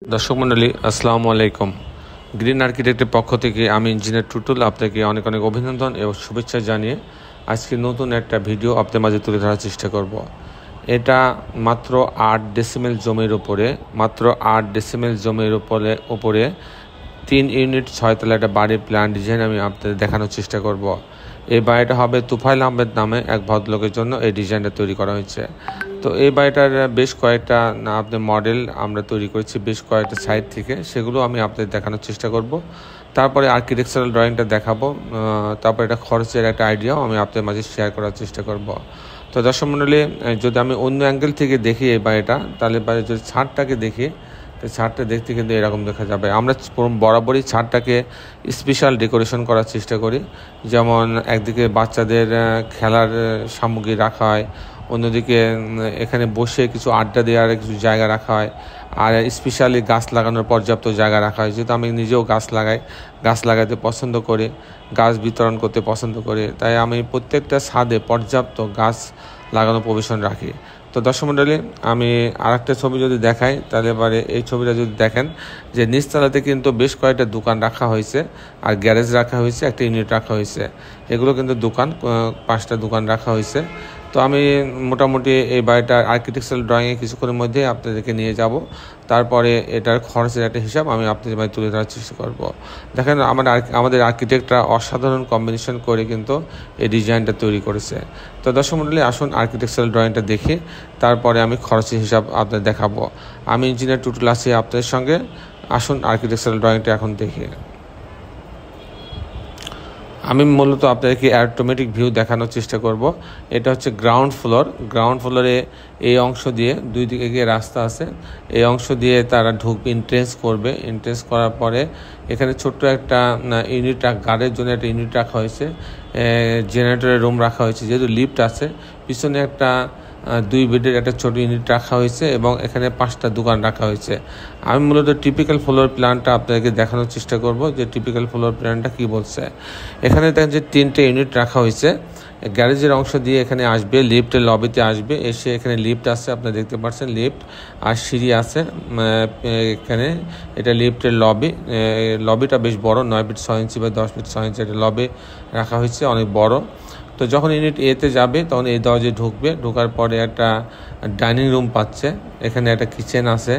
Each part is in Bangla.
দর্শক মণ্ডলী আসসালামু আলাইকুম। গ্রিন আর্কিটেক্টের পক্ষ থেকে আমি ইঞ্জিনিয়ার টুটুল আপনাকে অনেক অনেক অভিনন্দন এবং শুভেচ্ছা জানিয়ে আজকে নতুন একটা ভিডিও আপনাদের মাঝে তুলে ধরার চেষ্টা করব। এটা মাত্র 8 ডেসিমেল জমির উপরে 3 ইউনিট 6 তলা একটা বাড়ির প্ল্যান ডিজাইন আমি আপনাদের দেখানোর চেষ্টা করব। এই বাড়িটা হবে তুফাইল আহমেদ নামে এক ভদ্রলোকের জন্য এই ডিজাইনটা তৈরি করা হয়েছে। তো এই বাড়িটার বেশ কয়েকটা আপনার মডেল আমরা তৈরি করেছি বেশ কয়েকটা সাইট থেকে, সেগুলো আমি আপনাদের দেখানোর চেষ্টা করব। তারপরে আর্কিটেকচারাল ড্রয়িংটা দেখাবো, তারপরে এটা খরচের একটা আইডিয়াও আমি আপনাদের মাঝে শেয়ার করার চেষ্টা করব। তো দর্শক মণ্ডলী, যদি আমি অন্য অ্যাঙ্গেল থেকে দেখি এই বাড়িটা, তাহলে যদি ছাদটাকে দেখি, তো ছাদটা দেখতে কিন্তু এরকম দেখা যাবে। আমরা বরাবরই ছাদটাকে স্পেশাল ডেকোরেশন করার চেষ্টা করি, যেমন একদিকে বাচ্চাদের খেলার সামগ্রী রাখা হয়, অন্যদিকে এখানে বসে কিছু আড্ডা দেওয়ার কিছু জায়গা রাখা হয়, আর স্পেশালি গাছ লাগানোর পর্যাপ্ত জায়গা রাখা হয়। যেহেতু আমি নিজেও গাছ লাগাতে পছন্দ করি, গাছ বিতরণ করতে পছন্দ করি, তাই আমি প্রত্যেকটা ছাদে পর্যাপ্ত গাছ লাগানোর প্রভিশন রাখি। তো দর্শক মণ্ডলী, আমি আরেকটা ছবি যদি দেখাই, তাহলে এবারে এই ছবিটা যদি দেখেন যে নিচতলাতে কিন্তু বেশ কয়েকটা দোকান রাখা হয়েছে, আর গ্যারেজ রাখা হয়েছে, একটা ইউনিট রাখা হয়েছে। এগুলো কিন্তু দোকান, 5টা দোকান রাখা হয়েছে। তো আমি মোটামুটি এই বাড়িটার আর্কিটেকচারাল ড্রয়িংয়ে কিছুক্ষণের মধ্যে আপনাদেরকে নিয়ে যাব। তারপরে এটার খরচের একটা হিসাব আমি আপনাদের মাঝে তুলে ধরার চেষ্টা করব। দেখেন আমাদের আর্কিটেক্টরা অসাধারণ কম্বিনেশন করে কিন্তু এই ডিজাইনটা তৈরি করেছে। তো দর্শক মণ্ডলী, আসুন আর্কিটেকচারাল ড্রয়িংটা দেখে তারপরে আমি খরচের হিসাব আপনাদের দেখাবো। আমি ইঞ্জিনিয়ার টুটুল আছি আপনাদের সঙ্গে। আসুন আর্কিটেকচারাল ড্রয়িংটা এখন দেখে। আমি মূলত আপনাদেরকে অটোমেটিক ভিউ দেখানোর চেষ্টা করব। এটা হচ্ছে গ্রাউন্ড ফ্লোরে এই অংশ দিয়ে দুই দিকে গিয়ে রাস্তা আছে, এই অংশ দিয়ে তারা ঢুকবে, এন্ট্রেন্স করার পরে এখানে ছোট্ট একটা ইউনিট গার্ডের জন্য একটা ইউনিট রাখা হয়েছে, জেনারেটরের রুম রাখা হয়েছে। যেহেতু লিফট আছে, পিছনে একটা 2 বেডের একটা ছোট ইউনিট রাখা হয়েছে এবং এখানে 5টা দোকান রাখা হয়েছে। আমি মূলত টিপিক্যাল ফ্লোর প্ল্যানটা আপনাদেরকে দেখানোর চেষ্টা করব যে টিপিক্যাল ফ্লোর প্ল্যানটা কী বলছে। এখানে দেখেন যে 3টে ইউনিট রাখা হয়েছে। গ্যারেজের অংশ দিয়ে এখানে আসবে, লিফটের লবিতে আসবে, এসে এখানে লিফট আছে, আপনারা দেখতে পাচ্ছেন লিফট আর সিঁড়ি আছে এখানে। এটা লিফটের লবিটা বেশ বড়, 9 ফিট 6 ইঞ্চি বা 10 ফিট 6 ইঞ্চি একটা লবি রাখা হয়েছে, অনেক বড়। তো যখন ইউনিট এতে যাবে তখন এই দরজায় ঢোকার পরে একটা ডাইনিং রুম পাচ্ছে। এখানে একটা কিচেন আছে,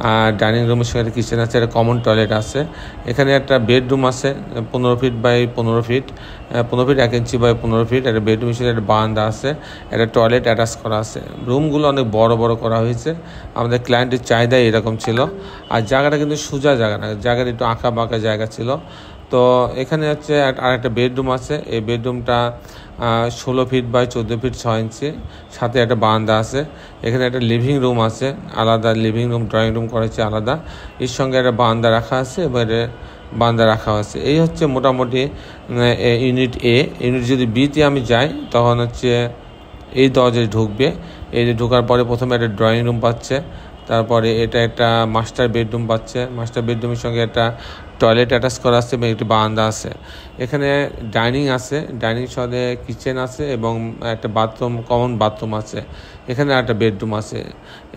আর ডাইনিং রুমের সঙ্গে একটা কিচেন আছে, একটা কমন টয়লেট আছে। এখানে একটা বেডরুম আছে 15 feet by 15 feet, 15 feet 1 inch by 15 feet. একটা বেডরুমের সাথে একটা বারান্দা আছে, একটা টয়লেট অ্যাটাচ করা আছে। রুমগুলো অনেক বড় বড় করা হয়েছে, আমাদের ক্লায়েন্টের চাহিদা এরকম ছিল। আর জায়গাটা কিন্তু সোজা জায়গা না, জায়গাটা একটু আঁকা বাঁকা জায়গা ছিল। তো এখানে হচ্ছে আর একটা বেডরুম আছে, এই বেডরুমটা 16 ফিট বাই 14 ফিট 6 ইঞ্চি, সাথে একটা বারান্দা আছে। এখানে একটা লিভিং রুম আছে আলাদা, লিভিং রুম ড্রয়িং রুম করেছে আলাদা, এর সঙ্গে একটা বারান্দা রাখা আছে, এবারে বারান্দা রাখা আছে। এই হচ্ছে মোটামুটি ইউনিট এ। ইউনিট যদি বিতে আমি যাই, তখন হচ্ছে এই দরজায় ঢুকবে। এই যে ঢোকার পরে প্রথমে একটা ড্রয়িং রুম পাচ্ছে, তারপরে এটা একটা মাস্টার বেডরুম পাচ্ছে, মাস্টার বেডরুমের সঙ্গে একটা টয়লেট অ্যাটাচ করা আছে এবং একটি বারান্দা আছে। এখানে ডাইনিং আছে, ডাইনিং সাথে কিচেন আছে এবং একটা বাথরুম, কমন বাথরুম আছে। এখানে একটা বেডরুম আছে,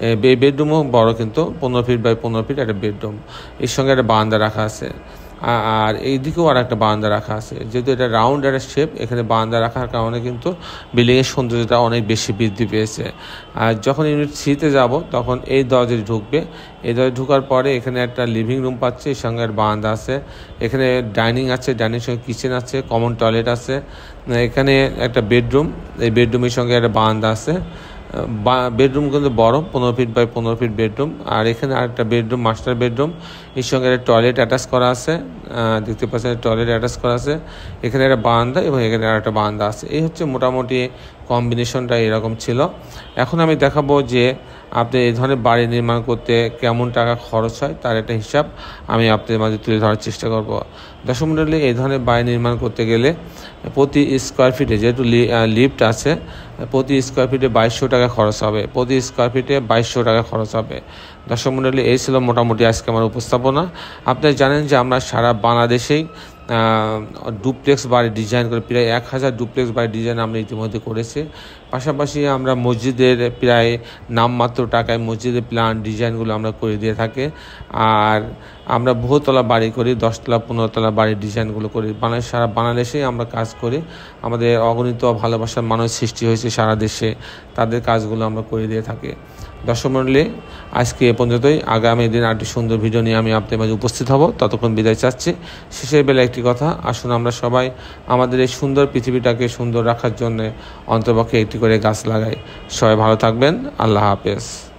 এই বেডরুমও বড়, কিন্তু 15 ফিট বাই 15 ফিট একটা বেডরুম, এর সঙ্গে একটা বারান্দা রাখা আছে। আর এই দিকেও আর একটা বারান্দা রাখা আছে। যেহেতু এটা রাউন্ড একটা শেপ, এখানে বারান্দা রাখার কারণে কিন্তু বিল্ডিংয়ের সৌন্দর্যটা অনেক বেশি বৃদ্ধি পেয়েছে। আর যখন ইউনিট সিতে যাব, তখন এই দরজায় ঢুকবে। এই দরজায় ঢোকার পরে এখানে একটা লিভিং রুম পাচ্ছে, এর সঙ্গে একটা বারান্দা আছে। এখানে ডাইনিং আছে, ডাইনিংয়ের সঙ্গে কিচেন আছে, কমন টয়লেট আছে। এখানে একটা বেডরুম, এই বেডরুমের সঙ্গে একটা বারান্দা আছে। বেডরুম কিন্তু বড়, 15 ফিট বাই 15 ফিট বেডরুম। আর এখানে আরেকটা বেডরুম, মাস্টার বেডরুম, এর সঙ্গে একটা টয়লেট অ্যাটাচ করা আছে, দেখতে পাচ্ছেন টয়লেট অ্যাটাচ করা আছে। এখানে একটা বারান্দা এবং এখানে আর একটা বারান্দা আছে। এই হচ্ছে মোটামুটি কম্বিনেশনটা এরকম ছিল। এখন আমি দেখাবো যে আপনি এই ধরনের বাড়ি নির্মাণ করতে কেমন টাকা খরচ হয়, তার একটা হিসাব আমি আপনাদের মাঝে তুলে ধরার চেষ্টা করব। দর্শক মণ্ডলী, এই ধরনের বাড়ি নির্মাণ করতে গেলে প্রতি স্কোয়ার ফিটে, যেহেতু লিফট আছে, প্রতি স্কোয়ার ফিটে 2200 টাকা খরচ হবে, প্রতি স্কোয়ার ফিটে 2200 টাকা খরচ হবে। দর্শক মণ্ডলী, এই ছিল মোটামুটি আজকে আমার উপস্থাপনা। আপনারা জানেন যে আমরা সারা বাংলাদেশেই ডুপ্লেক্স বাড়ি ডিজাইন করে প্রায় 1000 ডুপ্লেক্স বাড়ি ডিজাইন আমরা ইতিমধ্যে করেছি। পাশাপাশি আমরা মসজিদের প্রায় নামমাত্র টাকায় মসজিদের প্ল্যান ডিজাইনগুলো আমরা করে দিয়ে থাকি। আর আমরা বহুতলা বাড়ি করি, 10 তলা 15 তলা বাড়ির ডিজাইনগুলো করি। সারা বাংলাদেশেই আমরা কাজ করি। আমাদের অগণিত ভালোবাসার মানুষ সৃষ্টি হয়েছে সারা দেশে, তাদের কাজগুলো আমরা করে দিয়ে থাকি। দর্শক মণ্ডলী, আজকে এ পর্যন্তই। আগামী দিন আরেকটি সুন্দর ভিডিও নিয়ে আমি আপনাদের মাঝে উপস্থিত হব। ততক্ষণ বিদায় চাচ্ছি। শেষের বেলা একটি কথা, আসুন আমরা সবাই আমাদের এই সুন্দর পৃথিবীটাকে সুন্দর রাখার জন্য অন্তপক্ষে একটি করে গাছ লাগাই। সবাই ভালো থাকবেন। আল্লাহ হাফেজ।